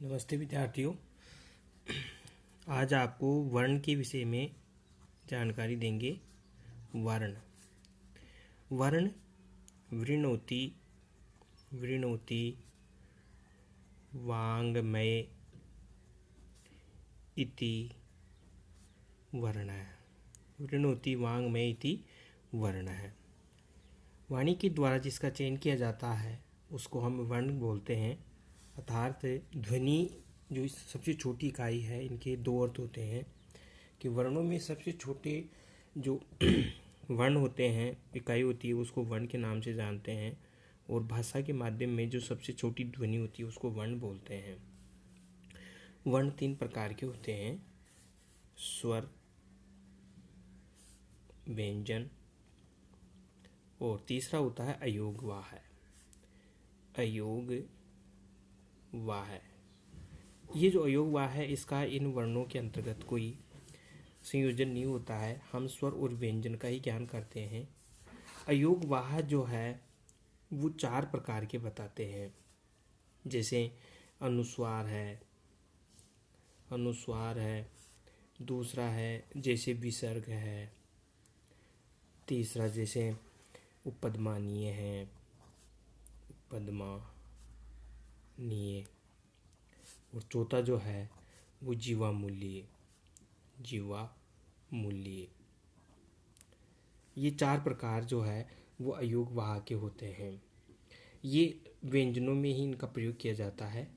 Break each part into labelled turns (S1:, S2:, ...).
S1: नमस्ते विद्यार्थियों। आज आपको वर्ण के विषय में जानकारी देंगे। वर्ण वर्ण वृणोति वृणोति वाङ्मय इति वर्णः। वृणोति वाङ्मय इति वर्णः। वाणी के द्वारा जिसका चयन किया जाता है उसको हम वर्ण बोलते हैं। अर्थात ध्वनि जो सबसे छोटी इकाई है, इनके दो अर्थ होते हैं कि वर्णों में सबसे छोटे जो वर्ण होते हैं, इकाई होती है, उसको वर्ण के नाम से जानते हैं। और भाषा के माध्यम में जो सबसे छोटी ध्वनि होती है उसको वर्ण बोलते हैं। वर्ण तीन प्रकार के होते हैं: स्वर, व्यंजन और तीसरा होता है अयोग वाह। अयोग वाह है। ये जो अयोग वाह है, इसका इन वर्णों के अंतर्गत कोई संयोजन नहीं होता है। हम स्वर और व्यंजन का ही ज्ञान करते हैं। अयोग वाह जो है वो चार प्रकार के बताते हैं, जैसे अनुस्वार है, दूसरा है जैसे विसर्ग है, तीसरा जैसे उपपदमानीय है, उपपदमानीय, और चौथा जो है वो जीवामूल्य। ये चार प्रकार जो है वो अयोग वाह के होते हैं। ये व्यंजनों में ही इनका प्रयोग किया जाता है।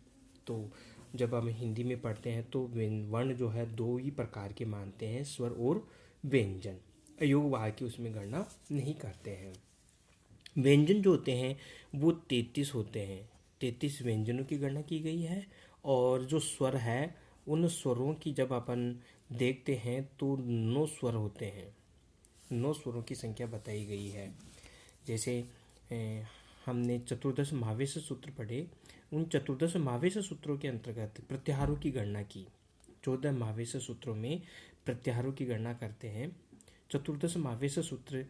S1: तो जब हम हिंदी में पढ़ते हैं तो वर्ण जो है दो ही प्रकार के मानते हैं, स्वर और व्यंजन। अयोग वाह की उसमें गणना नहीं करते हैं। व्यंजन जो होते हैं वो 33 होते हैं। 33 व्यंजनों की गणना की गई है। और जो स्वर है, उन स्वरों की जब अपन देखते हैं तो 9 स्वर होते हैं। 9 स्वरों की संख्या बताई गई है। जैसे हमने चतुर्दश महावेश सूत्र पढ़े, उन चतुर्दश महावेश सूत्रों के अंतर्गत प्रत्याहारों की गणना की। 14 महावेश सूत्रों में प्रत्याहारों की गणना करते हैं। चतुर्दश महावेश सूत्र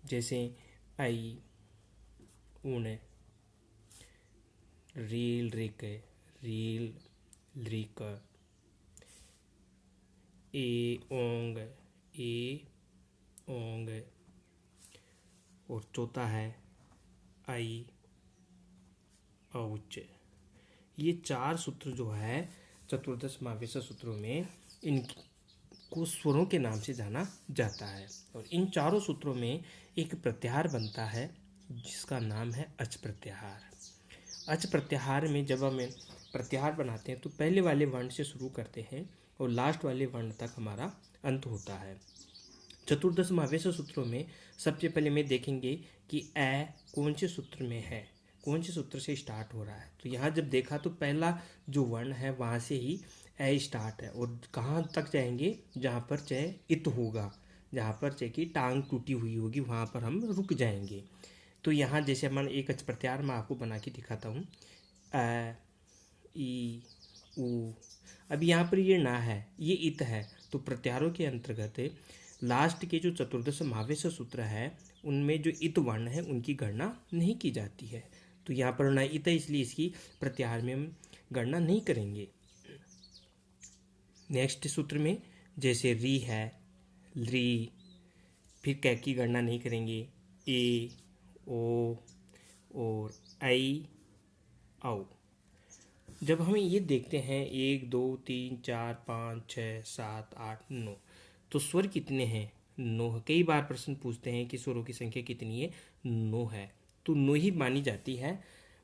S1: जैसे ऐ, ऊण, रील, रिक, रील, लिक, ए, ओंग, और चौथा है आई, औच। ये चार सूत्र जो है चतुर्दश महावेश सूत्रों में, इनको स्वरों के नाम से जाना जाता है। और इन चारों सूत्रों में एक प्रत्याहार बनता है जिसका नाम है अच प्रत्याहार। अच प्रत्याहार में जब हम प्रत्याहार बनाते हैं तो पहले वाले वर्ण से शुरू करते हैं और लास्ट वाले वर्ण तक हमारा अंत होता है। चतुर्दश महावेश सूत्रों में सबसे पहले में देखेंगे कि ए कौन से सूत्र में है, कौन से सूत्र से स्टार्ट हो रहा है। तो यहाँ जब देखा तो पहला जो वर्ण है वहाँ से ही ए स्टार्ट है। और कहाँ तक जाएंगे? जहाँ पर चय इत होगा, जहाँ पर चय की टांग टूटी हुई होगी वहाँ पर हम रुक जाएंगे। तो यहाँ जैसे मैं एक अच प्रत्याहार मैं आपको बना के दिखाता हूँ। अ, ई, उ। अब यहाँ पर ये ना है, ये इत है। तो प्रत्याहारों के अंतर्गत लास्ट के जो चतुर्दश महावेश सूत्र है उनमें जो इत वर्ण है उनकी गणना नहीं की जाती है। तो यहाँ पर ना इत है, इसलिए इसकी प्रत्याहार में हम गणना नहीं करेंगे। नेक्स्ट सूत्र में जैसे री है, री, फिर कै की गणना नहीं करेंगे, ए, ओ और आई, औ। जब हमें ये देखते हैं 1 2 3 4 5 6 7 8 9, तो स्वर कितने हैं? 9। कई बार प्रश्न पूछते हैं कि स्वरों की संख्या कितनी है? 9 है। तो 9 ही मानी जाती है।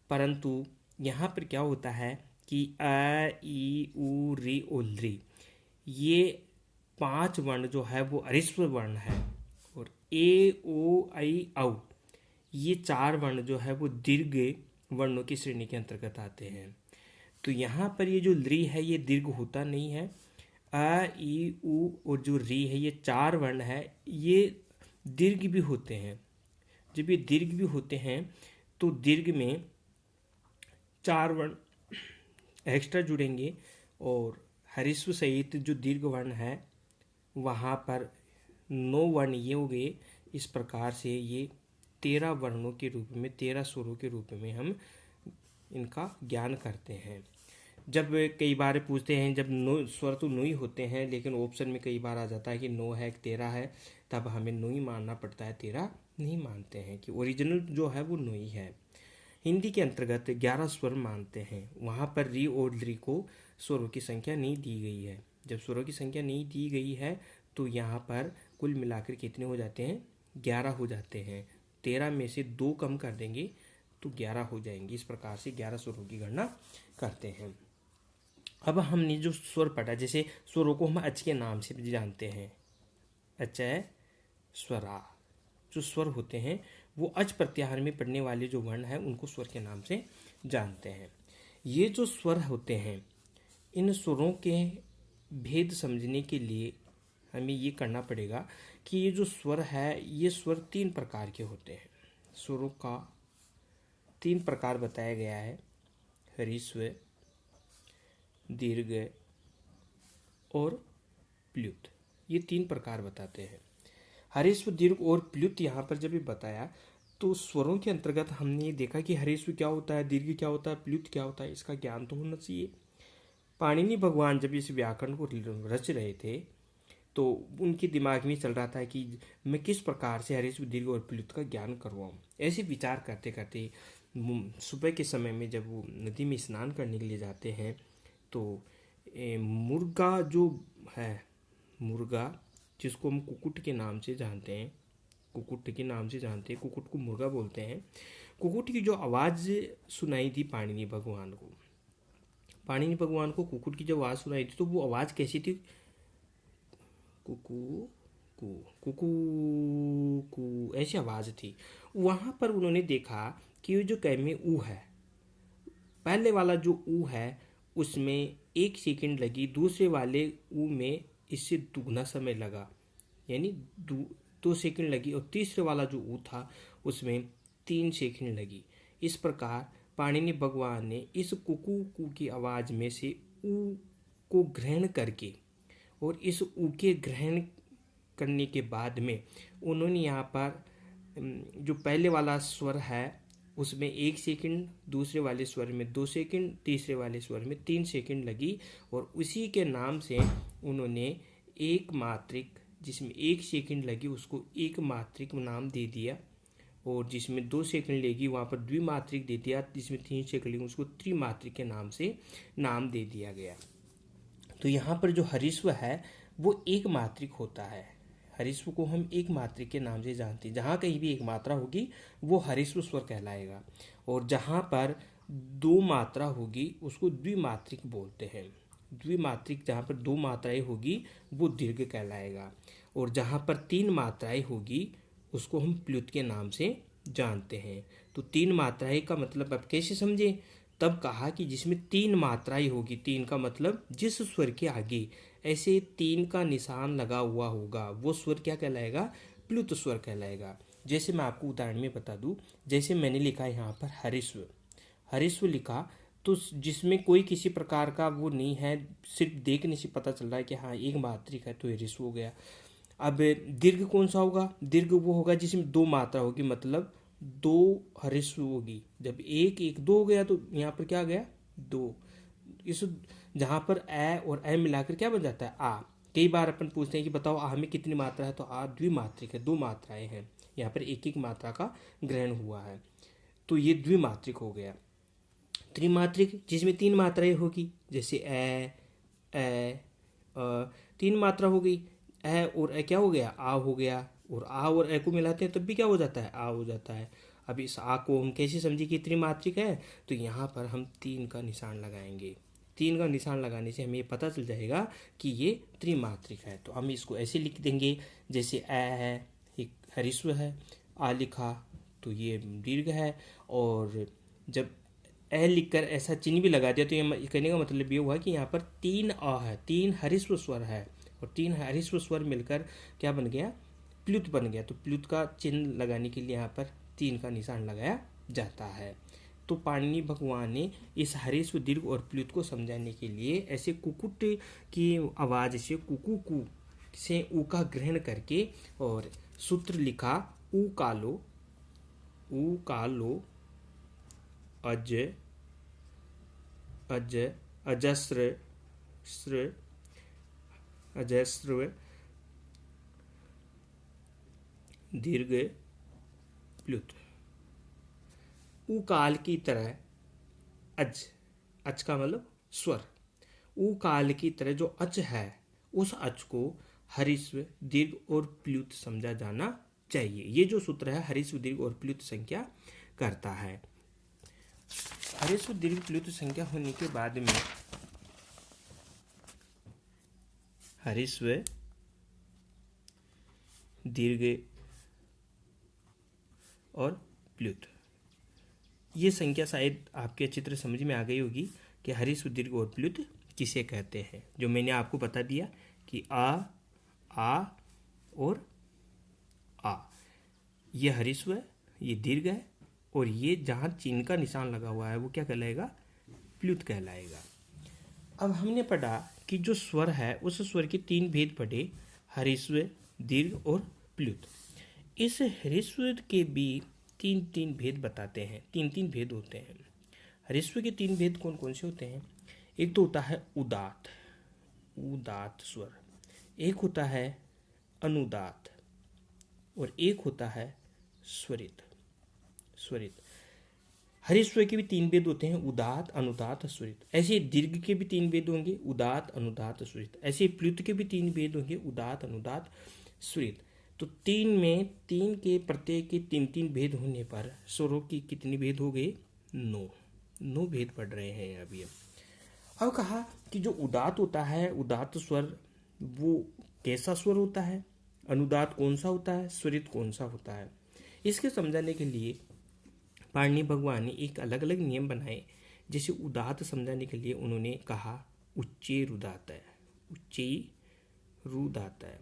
S1: परंतु यहाँ पर क्या होता है कि अ, ई, उ, री और ली, ये 5 वर्ण जो है वो अरिस्व वर्ण है। और ए, ओ, आई, औ, ये 4 वर्ण जो है वो दीर्घ वर्णों की श्रेणी के अंतर्गत आते हैं। तो यहाँ पर ये जो ली है ये दीर्घ होता नहीं है। अ, ई, उ और जो री है, ये 4 वर्ण है, ये दीर्घ भी होते हैं। जब ये दीर्घ भी होते हैं तो दीर्घ में 4 वर्ण एक्स्ट्रा जुड़ेंगे और हरिस्व सहित जो दीर्घ वर्ण है वहाँ पर 9 वर्ण ये हो गए। इस प्रकार से ये 13 वर्णों के रूप में, 13 स्वरों के रूप में हम इनका ज्ञान करते हैं। जब कई बार पूछते हैं, जब नो स्वर तो नो ही होते हैं, लेकिन ऑप्शन में कई बार आ जाता है कि नो है, तेरा है, तब हमें नो ही मानना पड़ता है, तेरा नहीं मानते हैं, कि ओरिजिनल जो है वो नो ही है। हिंदी के अंतर्गत 11 स्वर मानते हैं, वहाँ पर री और ली को स्वरों की संख्या नहीं दी गई है। जब स्वरों की संख्या नहीं दी गई है तो यहाँ पर कुल मिलाकर कितने हो जाते हैं, 11 हो जाते हैं। 13 में से 2 कम कर देंगे तो 11 हो जाएंगे। इस प्रकार से 11 स्वरों की गणना करते हैं। अब हमने जो स्वर पढ़ा, जैसे स्वरों को हम अच के नाम से भी जानते हैं, अचय स्वरा। जो स्वर होते हैं वो अच प्रत्याहार में पढ़ने वाले जो वर्ण हैं उनको स्वर के नाम से जानते हैं। ये जो स्वर होते हैं, इन स्वरों के भेद समझने के लिए हमें ये करना पड़ेगा कि ये जो स्वर है, ये स्वर 3 प्रकार के होते हैं। स्वरों का 3 प्रकार बताया गया है, ह्रस्व, दीर्घ और प्लुत। ये 3 प्रकार बताते हैं। ह्रस्व, दीर्घ और प्लुत यहाँ पर जब ये बताया तो स्वरों के अंतर्गत हमने ये देखा कि ह्रस्व क्या होता है, दीर्घ क्या होता है, प्लुत क्या होता है, इसका ज्ञान तो होना चाहिए। पाणिनि भगवान जब इस व्याकरण को रच रहे थे तो उनके दिमाग में चल रहा था कि मैं किस प्रकार से ह्रस्व, दीर्घ और प्लुत का ज्ञान करवाऊँ। ऐसे विचार करते करते सुबह के समय में जब वो नदी में स्नान करने के लिए जाते हैं तो मुर्गा जो है, मुर्गा जिसको हम कुकुट के नाम से जानते हैं, कुकुट के नाम से जानते हैं, कुकुट को मुर्गा बोलते हैं। कुकुट की जो आवाज़ सुनाई थी पाणिनि भगवान को, पाणिनि भगवान को कुकुट की जो आवाज़ सुनाई थी तो वो आवाज़ कैसी थी, कुकू कू कुकू कू ऐसी आवाज़ थी। वहाँ पर उन्होंने देखा कि ये जो कै में ऊ है, पहले वाला जो ऊ है उसमें 1 सेकंड लगी, दूसरे वाले ऊ में इससे दुगना समय लगा, यानी 2 सेकंड लगी, और तीसरे वाला जो ऊ था उसमें 3 सेकंड लगी। इस प्रकार पाणिनि भगवान ने इस कुकू कू की आवाज़ में से ऊ को ग्रहण करके, और इस ऊ के ग्रहण करने के बाद में उन्होंने यहाँ पर जो पहले वाला स्वर है उसमें 1 सेकंड, दूसरे वाले स्वर में 2 सेकंड, तीसरे वाले स्वर में 3 सेकंड लगी, और उसी के नाम से उन्होंने एक मात्रिक जिसमें 1 सेकंड लगी उसको एक मात्रिक नाम दे दिया, और जिसमें 2 सेकंड लेगी वहाँ पर द्विमात्रिक दे दिया, जिसमें 3 सेकंड लेगी उसको त्रिमात्रिक के नाम से नाम दे दिया गया। तो यहाँ पर जो ह्रस्व है वो एक मात्रिक होता है। ह्रस्व को हम एक मात्रिक के नाम से जानते हैं। जहाँ कहीं भी एक मात्रा होगी वो ह्रस्व स्वर कहलाएगा, और जहाँ पर 2 मात्रा होगी उसको द्विमात्रिक बोलते हैं। द्विमात्रिक जहाँ पर 2 मात्राएं होगी वो दीर्घ कहलाएगा, और जहाँ पर 3 मात्राएं होगी उसको हम प्लुत के नाम से जानते हैं। तो 3 मात्राएं का मतलब अब कैसे समझें, तब कहा कि जिसमें 3 मात्राएं होगी, 3 का मतलब जिस स्वर के आगे ऐसे 3 का निशान लगा हुआ होगा वो स्वर क्या कहलाएगा, प्लुत स्वर कहलाएगा। जैसे मैं आपको उदाहरण में बता दूं, जैसे मैंने लिखा है यहाँ पर ह्रस्व, ह्रस्व लिखा तो जिसमें कोई किसी प्रकार का वो नहीं है, सिर्फ देखने से पता चल रहा है कि हाँ एक मात्रिक है तो ह्रस्व हो गया। अब दीर्घ कौन सा होगा, दीर्घ वो होगा जिसमें 2 मात्रा होगी, मतलब 2 ह्रस्व होगी। जब 1 1 2 हो गया तो यहाँ पर क्या आ गया 2। इस जहाँ पर ए और ए मिलाकर क्या बन जाता है आ। कई बार अपन पूछते हैं कि बताओ आ में कितनी मात्रा है, तो आ द्विमात्रिक है, 2 मात्राएं हैं, यहाँ पर एक एक मात्रा का ग्रहण हुआ है, तो ये द्विमात्रिक हो गया। त्रिमात्रिक जिसमें 3 मात्राएं होगी, जैसे ए 3 मात्रा हो गई, ए और ए क्या हो गया आ हो गया, और आ और ए को मिलाते हैं तब भी क्या हो जाता है आ हो जाता है। अब इस आ को हम कैसे समझे कि त्रिमात्रिक है, तो यहाँ पर हम 3 का निशान लगाएंगे। 3 का निशान लगाने से हमें ये पता चल जाएगा कि ये त्रिमात्रिक है। तो हम इसको ऐसे लिख देंगे, जैसे ए है एक ह्रस्व है, आ लिखा तो ये दीर्घ है, और जब ए लिखकर ऐसा चिन्ह भी लगा दिया तो ये कहने का मतलब ये हुआ कि यहाँ पर 3 अ है, 3 ह्रस्व स्वर है, और 3 ह्रस्व स्वर मिलकर क्या बन गया, प्लुत बन गया। तो प्लुत का चिन्ह लगाने के लिए यहाँ पर 3 का निशान लगाया जाता है। तो पाणिनि भगवान ने इस ह्रस्व, दीर्घ और प्लुत को समझाने के लिए ऐसे कुकुट की आवाज़ से कुकू कू से ऊ का ग्रहण करके और सूत्र लिखा ऊ कालो अज अज अजस्र स्र अजस्र दीर्घ प्लुत। ऊ काल की तरह अज, अच का मतलब स्वर, ऊ काल की तरह जो अच है उस अच को हरिस्व दीर्घ और प्लुत समझा जाना चाहिए। ये जो सूत्र है हरिस्व दीर्घ और प्लुत संख्या करता है। हरिस्व दीर्घ प्लुत संख्या होने के बाद में हरिस्व दीर्घ और प्लुत, ये संख्या शायद आपके चित्र समझ में आ गई होगी कि हरिस्व दीर्घ और प्लुत किसे कहते हैं। जो मैंने आपको बता दिया कि आ और आ, ये हरिस्व है, ये दीर्घ है, और ये जहाँ चिन्ह का निशान लगा हुआ है वो क्या कहलाएगा? प्लुत कहलाएगा। अब हमने पढ़ा कि जो स्वर है उस स्वर के तीन भेद पढ़े, हरिस्व दीर्घ और प्लुत। इस हरिस्व के भी तीन तीन भेद बताते हैं, तीन तीन भेद होते हैं। हरिस्व के तीन भेद कौन कौन से होते हैं? एक तो होता है उदात, उदात स्वर, एक होता है अनुदात, और एक होता है स्वरित, स्वरित। हरिस्व के भी तीन भेद होते हैं, उदात, अनुदात, स्वरित। ऐसे दीर्घ के भी तीन भेद होंगे, उदात, अनुदात, स्वरित। ऐसे प्लुत के भी तीन भेद होंगे, उदात, अनुदात, स्वरित। तो तीन में तीन के प्रत्येक के तीन तीन भेद होने पर स्वरों की कितनी भेद हो गए? 9 भेद पढ़ रहे हैं अभी। अब कहा कि जो उदात होता है, उदात स्वर वो कैसा स्वर होता है, अनुदात कौन सा होता है, स्वरित कौन सा होता है। इसके समझाने के लिए पाणिनि भगवान ने एक अलग अलग नियम बनाए। जैसे उदात समझाने के लिए उन्होंने कहा उच्चे रुदात है, उच्चे रुदात है।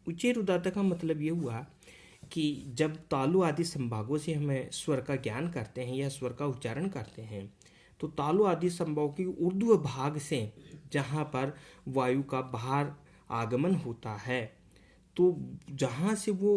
S1: उच्चे रुदात का मतलब ये हुआ कि जब तालु आदि संभागों से हमें स्वर का ज्ञान करते हैं या स्वर का उच्चारण करते हैं, तो तालु आदि संभागों के ऊर्ध्व भाग से जहाँ पर वायु का बाहर आगमन होता है, तो जहाँ से वो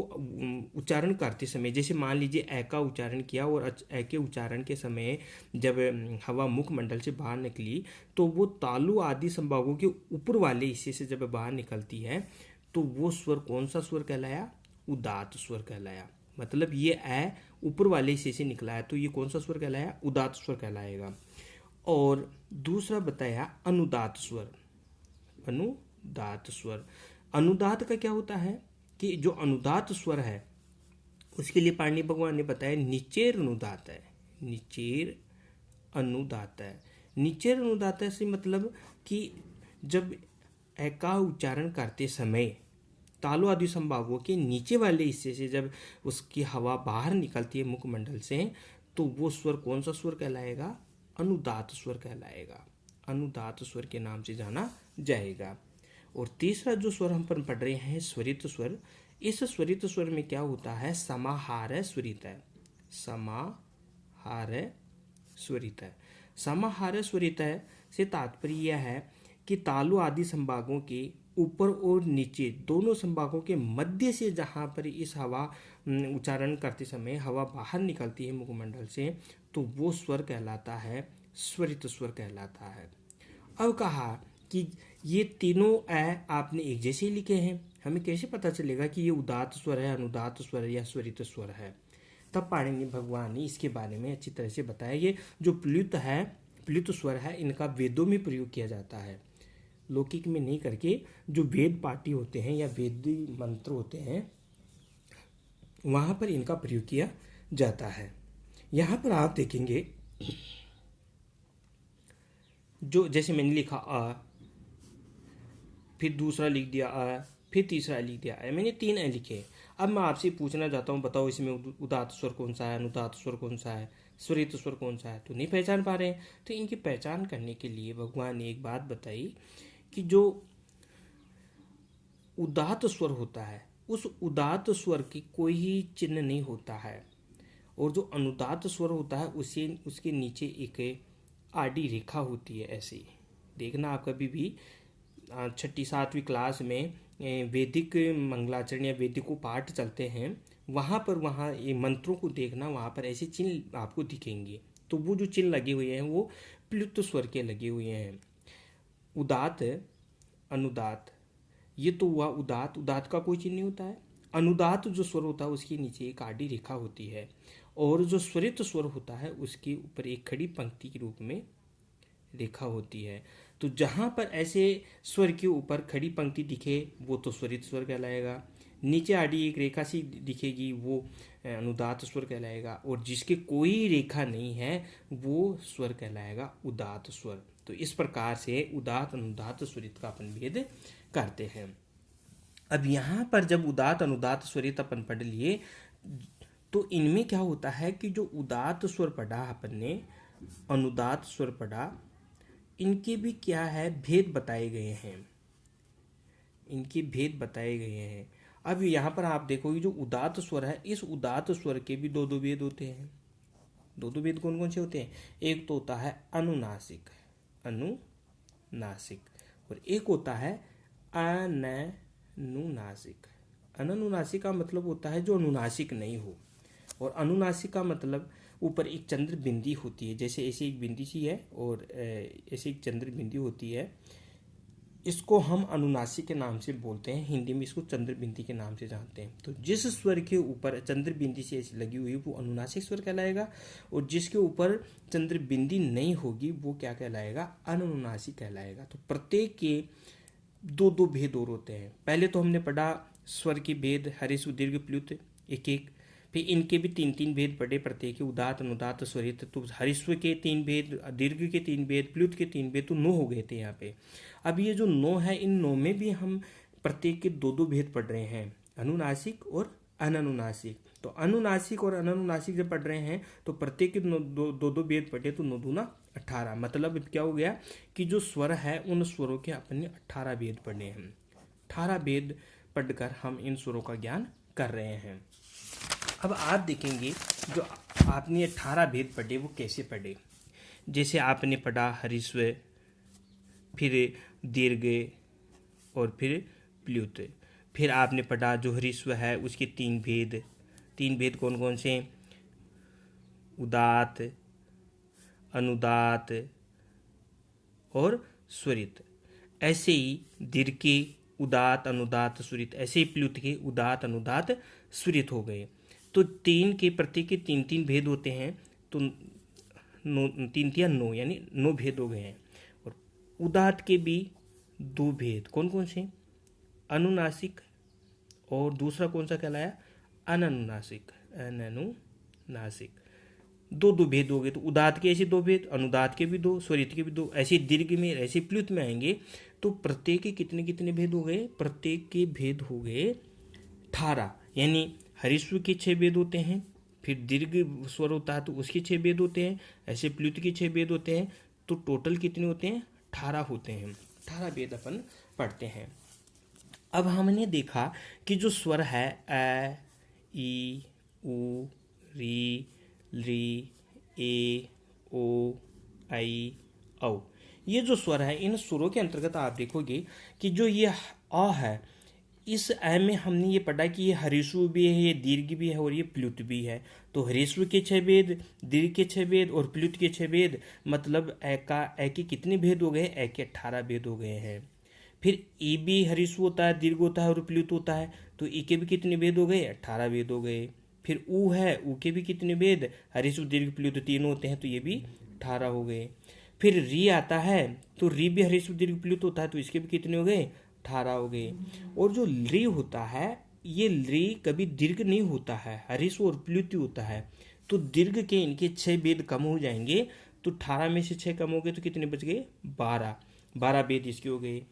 S1: उच्चारण करते समय, जैसे मान लीजिए ए का उच्चारण किया और ए के उच्चारण के समय जब हवा मुखमंडल से बाहर निकली, तो वो तालु आदि संभागों के ऊपर वाले हिस्से से जब बाहर निकलती है तो वो स्वर कौन सा स्वर कहलाया? उदात स्वर कहलाया। मतलब ये ए ऊपर वाले हिस्से से निकला है तो ये कौन सा स्वर कहलाया? उदात स्वर कहलाएगा। और दूसरा बताया अनुदात स्वर, अनुदात स्वर। अनुदात का क्या होता है कि जो अनुदात स्वर है उसके लिए पाणिनि भगवान ने बताया निचेर अनुदात है, निचेर अनुदात है। निचेर अनुदात है से मतलब कि जब ए का उच्चारण करते समय तालु आदि संभागों के नीचे वाले हिस्से से जब उसकी हवा बाहर निकलती है मुखमंडल से, तो वो स्वर कौन सा स्वर कहलाएगा? अनुदात स्वर कहलाएगा, अनुदात स्वर के नाम से जाना जाएगा। और तीसरा जो स्वर हम पर पढ़ रहे हैं स्वरित स्वर। इस स्वरित स्वर में क्या होता है? समाहार स्वरित है, समाहार स्वरित है। समाहार स्वरित है से तात्पर्य यह है कि तालु आदि संभागों के ऊपर और नीचे दोनों संभागों के मध्य से जहाँ पर इस हवा उच्चारण करते समय हवा बाहर निकलती है मुखमंडल से, तो वो स्वर कहलाता है स्वरित स्वर कहलाता है। अब कहा कि ये तीनों ए आपने एक जैसे लिखे हैं, हमें कैसे पता चलेगा कि ये उदात स्वर है, अनुदात स्वर है या स्वरित स्वर है? तब पाणिनि भगवान ने इसके बारे में अच्छी तरह से बताया। ये जो प्लुत है, प्लुत स्वर है, इनका वेदों में प्रयोग किया जाता है, लौकिक में नहीं करके। जो वेद पाठी होते हैं या वेदी मंत्र होते हैं वहाँ पर इनका प्रयोग किया जाता है। यहाँ पर आप देखेंगे जो जैसे मैंने लिखा आ, फिर दूसरा लिख दिया आ, फिर तीसरा लिख दिया आ, मैंने 3 ए लिखे। अब मैं आपसे पूछना चाहता हूँ, बताओ इसमें उदात स्वर कौन सा है, अनुदात स्वर कौन सा है, स्वरित स्वर कौन सा है? तो नहीं पहचान पा रहे हैं। तो इनकी पहचान करने के लिए भगवान ने एक बात बताई कि जो उदात स्वर होता है उस उदात स्वर की कोई ही चिन्ह नहीं होता है, और जो अनुदात स्वर होता है उसे उसके नीचे एक आड़ी रेखा होती है। ऐसे ही देखना, आप कभी भी 6ठी 7वीं क्लास में वैदिक मंगलाचरण या वैदिक पाठ चलते हैं, वहाँ ये मंत्रों को देखना, वहाँ पर ऐसे चिन्ह आपको दिखेंगे। तो वो जो चिन्ह लगे हुए हैं वो प्लुत स्वर के लगे हुए हैं। उदात, अनुदात, ये तो हुआ उदात। उदात का कोई चिन्ह नहीं होता है। अनुदात जो स्वर होता है उसके नीचे एक आड़ी रेखा होती है, और जो स्वरित स्वर होता है उसके ऊपर एक खड़ी पंक्ति के रूप में रेखा होती है। तो जहाँ पर ऐसे स्वर के ऊपर खड़ी पंक्ति दिखे वो तो स्वरित स्वर कहलाएगा, नीचे आड़ी एक रेखा सी दिखेगी वो अनुदात स्वर कहलाएगा, और जिसके कोई रेखा नहीं है वो स्वर कहलाएगा उदात स्वर। तो इस प्रकार से उदात अनुदात स्वरित का अपन भेद करते हैं। अब यहाँ पर जब उदात अनुदात स्वरित अपन पढ़ लिए तो इनमें क्या होता है कि जो उदात स्वर पढ़ा अपन ने, अनुदात स्वर पढ़ा, इनके भी क्या है भेद बताए गए हैं, इनके भेद बताए गए हैं। अब यहाँ पर आप देखो जो उदात स्वर है, इस उदात स्वर के भी दो दो भेद होते हैं। दो दो भेद कौन कौन से होते हैं? एक तो होता है अनुनासिक, अनुनासिक, और एक होता है अननुनासिक। अननुनासिक का मतलब होता है जो अनुनासिक नहीं हो, और अनुनासिक का मतलब ऊपर एक चंद्र बिंदी होती है, जैसे ऐसी एक बिंदी सी है और ऐसी एक चंद्र बिंदी होती है, इसको हम अनुनासिक के नाम से बोलते हैं। हिंदी में इसको चंद्र बिंदी के नाम से जानते हैं। तो जिस स्वर के ऊपर चंद्र बिंदी से ऐसी लगी हुई वो अनुनासिक स्वर कहलाएगा, और जिसके ऊपर चंद्र बिंदी नहीं होगी वो क्या कहलाएगा? अनुनासिक कहलाएगा। तो प्रत्येक के दो दो भेद और होते हैं। पहले तो हमने पढ़ा स्वर के भेद, हरिस्व दीर्घ प्लुत एक एक, फिर इनके भी तीन तीन भेद पढ़े प्रत्येक के, उदात अनुदात स्वरित। तो हरिस्व के तीन भेद, दीर्घ के तीन भेद, प्लुत के तीन भेद, तो 9 हो गए थे यहाँ पे। अब ये जो 9 है, इन 9 में भी हम प्रत्येक के दो दो भेद पढ़ रहे हैं, अनुनासिक और अननुनासिक। तो अनुनासिक और अननुनासिक जब पढ़ रहे हैं तो प्रत्येक के दो दो भेद पढ़े, तो 9 दूना 18। मतलब क्या हो गया कि जो स्वर है उन स्वरों के अपने 18 भेद पढ़े हैं। 18 भेद पढ़कर हम इन स्वरों का ज्ञान कर रहे हैं। अब आप देखेंगे जो आपने 18 भेद पढ़े वो कैसे पढ़े। जैसे आपने पढ़ा हरिस्व, फिर दीर्घ और फिर प्लुत। फिर आपने पढ़ा जो हरिस्व है उसके तीन भेद। तीन भेद कौन कौन से? उदात, अनुदात और स्वरित। ऐसे ही दीर्घ के उदात अनुदात स्वरित, ऐसे ही प्लुत के उदात अनुदात स्वरित हो गए। तो तीन के प्रत्येक के तीन तीन भेद होते हैं, तो 3 या 9 यानी 9 भेद हो गए हैं। और उदात के भी 2 भेद, कौन कौन से? अनुनासिक और दूसरा कौन सा कहलाया? अननुनासिक, अननुनासिक। 2 भेद हो गए। तो उदात के ऐसे 2 भेद, अनुदात के भी 2, स्वरित के भी 2। ऐसे दीर्घ में, ऐसे प्लुत में आएंगे तो प्रत्येक के कितने कितने भेद हो गए? प्रत्येक के भेद हो गए 18। यानी हरिस्व के 6 भेद होते हैं, फिर दीर्घ स्वर होता है तो उसके 6 भेद होते हैं, ऐसे प्लुत के 6 भेद होते हैं। तो टोटल कितने होते हैं? 18 होते हैं। 18 भेद अपन पढ़ते हैं। अब हमने देखा कि जो स्वर है अ, ई, उ, री, ली, ए, ओ, आई, औ, ये जो स्वर है इन स्वरों के अंतर्गत आप देखोगे कि जो ये अ है, इस अ में हमने ये पढ़ा कि ये हरिस्व भी है, ये दीर्घ भी है और ये प्लुत भी है। तो हरिस्व के 6 भेद, दीर्घ के 6 भेद और प्लुत के 6 भेद, मतलब ए के कितने भेद हो गए? ए के 18 भेद हो गए हैं। फिर ई भी हरिस्व होता है, दीर्घ होता है और प्लुत होता है, तो ई के भी कितने भेद हो गए? 18 भेद हो गए। फिर ऊ है, ऊ के भी कितने भेद? हरिस्व दीर्घ प्लुत 3 होते हैं, तो ये भी 18 हो गए। फिर री आता है, तो री भी हरिस्व दीर्घ प्लुत होता है, तो इसके भी कितने हो गए? 18 हो गए। और जो ली होता है, ये ली कभी दीर्घ नहीं होता है, हरिस्व और प्लुत होता है। तो दीर्घ के इनके 6 भेद कम हो जाएंगे, तो 18 में से 6 कम हो गए तो कितने बच गए? 12 भेद इसके हो गए।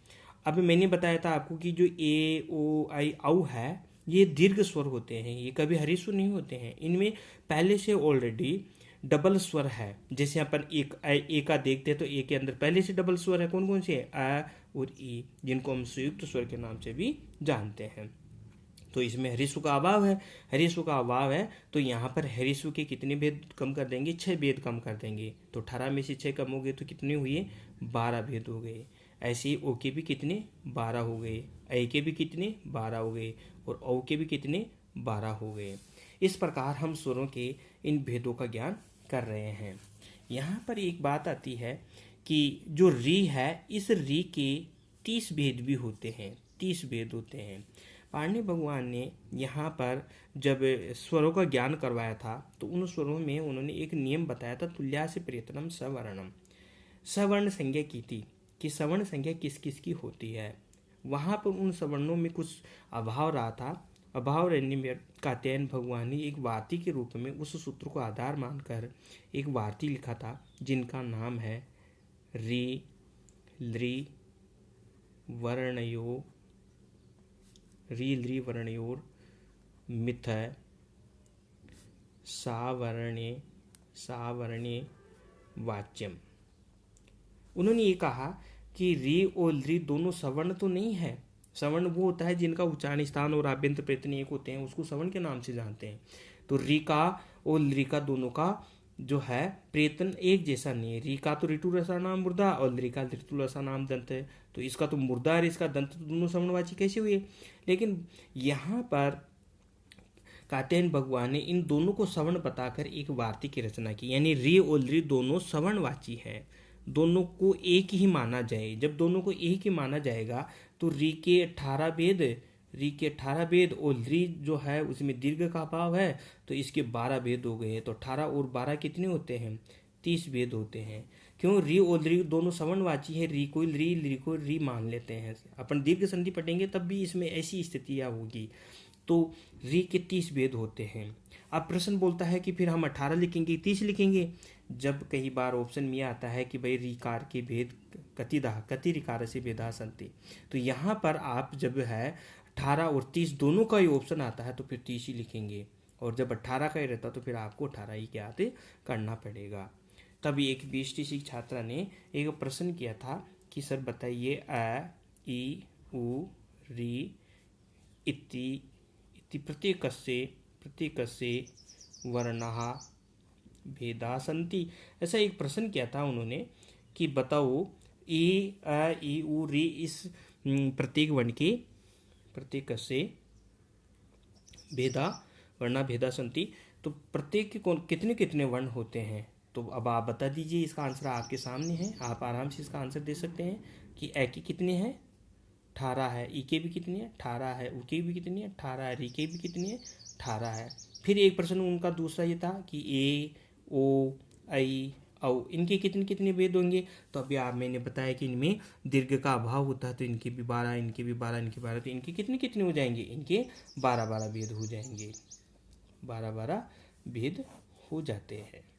S1: अब मैंने बताया था आपको कि जो ए, ओ, आई, औ है, ये दीर्घ स्वर होते हैं, ये कभी हरिस्व नहीं होते हैं। इनमें पहले से ऑलरेडी डबल स्वर है। जैसे अपन एक का देखते हैं तो ए के अंदर पहले से डबल स्वर है, कौन कौन से? अ और ई, जिनको हम संयुक्त स्वर के नाम से भी जानते हैं। तो इसमें हरिस्व का अभाव है, हरिस्व का अभाव है, तो यहाँ पर हरिस्व के कितने भेद कम कर देंगे? 6 भेद कम कर देंगे। तो 18 में से 6 कम हो गए तो कितने हुए? 12 भेद हो गए। ऐसे ही ओ के भी कितने? 12 हो गए। ए के भी कितने? 12 हो गए। और औ के भी कितने? 12 हो गए। इस प्रकार हम स्वरों के इन भेदों का ज्ञान कर रहे हैं। यहाँ पर एक बात आती है कि जो री है, इस री के 30 भेद भी होते हैं, 30 भेद होते हैं। पाणिनि भगवान ने यहाँ पर जब स्वरों का ज्ञान करवाया था तो उन स्वरों में उन्होंने एक नियम बताया था, तुल्यास्य प्रयत्नम सवर्णम, सवर्ण संज्ञा की थी कि सवर्ण संज्ञा किस किस की होती है। वहाँ पर उन सवर्णों में कुछ अभाव रहा था। अभाव रहने में कात्यायन भगवान ने एक वार्ती के रूप में उस सूत्र को आधार मानकर एक वार्ती लिखा था, जिनका नाम है री लृ वर्णयो, री लृ वर्णयोर मिथ सावर्णे वाच्यम। उन्होंने ये कहा कि री और लृ दोनों सवर्ण तो नहीं है। सवर्ण वो होता है जिनका उच्चारण स्थान और आभ्यंतर प्रयत्न एक होते हैं, उसको सवर्ण के नाम से जानते हैं। तो री का और लृ का दोनों का जो है प्रयत्न एक जैसा नहीं है। री का तो ऋतु रसा नाम मुर्दा और लृ का ऋतु रसा नाम दंत है, तो इसका तो मुर्दा और इसका दंत दोनों सवर्णवाची कैसे हुए। लेकिन यहाँ पर कात्यायन भगवान ने इन दोनों को सवर्ण बताकर एक वार्तिक की रचना की, यानी री और लृ दोनों सवर्णवाची है, दोनों को एक ही माना जाए। जब दोनों को एक ही माना जाएगा तो री के 18 भेद और लृ जो है उसमें दीर्घ का अभाव है, तो इसके 12 भेद हो गए। तो 18 और 12 कितने होते हैं? 30 भेद होते हैं। क्यों? री और लृ दोनों सवर्णवाची है, री को लृ, लृ को री मान लेते हैं। अपन दीर्घ संधि पढ़ेंगे तब भी इसमें ऐसी स्थितियाँ होगी। तो री के 30 भेद होते हैं। अब प्रश्न बोलता है कि फिर हम 18 लिखेंगे 30 लिखेंगे? जब कई बार ऑप्शन में आता है कि भाई रिकार के भेद कति रिकार से भेदा संति, तो यहाँ पर आप जब है 18 और 30 दोनों का ही ऑप्शन आता है तो फिर 30 ही लिखेंगे, और जब 18 का ही रहता तो फिर आपको 18 ही क्या आते करना पड़ेगा। तभी एक बीएसटीसी छात्रा ने एक प्रश्न किया था कि सर बताइए अ ई उ री इति प्रत्येकस्य वर्णाः भेदा सन्ति। ऐसा एक प्रश्न किया था उन्होंने कि बताओ ए अ ई उ री इस प्रत्येक वर्ण के प्रत्येकस्य भेदा वर्णा भेदा सन्ति, तो प्रत्येक के कितने कितने वर्ण होते हैं। तो अब आप बता दीजिए, इसका आंसर आपके सामने है, आप आराम से इसका आंसर दे सकते हैं कि ए के कितने हैं 18 है, ई के भी कितनी है 18 है, उ के भी कितनी है 18 है, री के भी कितनी है 18 है। फिर एक प्रश्न उनका दूसरा ये था कि ए ओ ऐ औ इनके कितने कितने भेद होंगे। तो अभी आप मैंने बताया कि इनमें दीर्घ का अभाव होता है, तो इनके भी 12, इनके भी 12, इनके 12, तो इनके कितने कितने हो जाएंगे, इनके 12 भेद हो जाएंगे, 12 भेद हो जाते हैं।